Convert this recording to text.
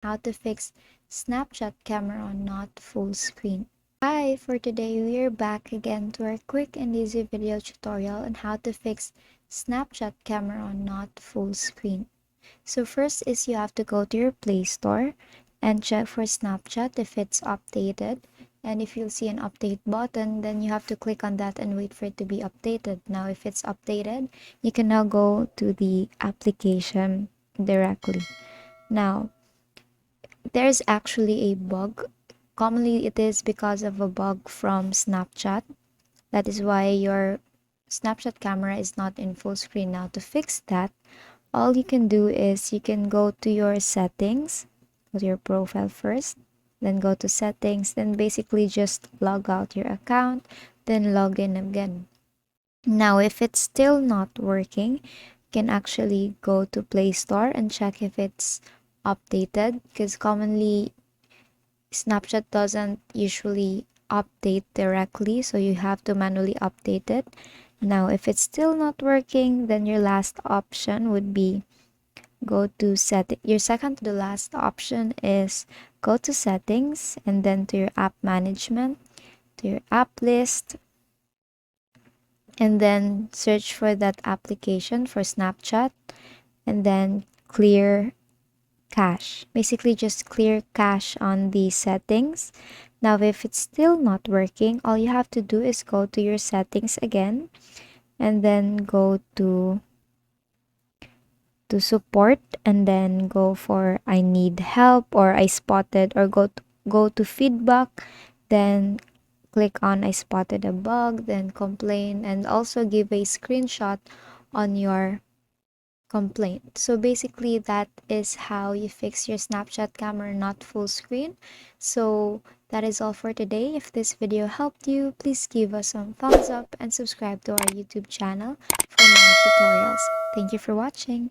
how to fix Snapchat camera not full screen. Hi, for today we are back again to our quick and easy video tutorial on how to fix Snapchat camera not full screen. So first is you have to go to your Play Store and check for Snapchat if it's updated. And if you'll see an update button, then you have to click on that and wait for it to be updated. Now, if it's updated, you can now go to the application directly. Now, there's actually a bug. Commonly, it is because of a bug from Snapchat. That is why your Snapchat camera is not in full screen. Now, to fix that, all you can do is you can go to your settings, go to your profile first, then go to settings, then basically just log out your account, then log in again. Now, if it's still not working, you can actually go to Play Store and check if it's updated, because commonly Snapchat doesn't usually update directly, so you have to manually update it. Now, if it's still not working, then your last option would be go to your second to the last option is go to settings and then to your app management, to your app list, and then search for that application for Snapchat and then clear cache. Basically, just clear cache on the settings. Now, if it's still not working, all you have to do is go to your settings again and then go to support and then go for I need help or I spotted, or go to feedback, then click on I spotted a bug, then complain, and also give a screenshot on your complaint. So basically that is how you fix your Snapchat camera not full screen. So that is all for today. If this video helped you, please give us some thumbs up and subscribe to our YouTube channel for more tutorials. Thank you for watching.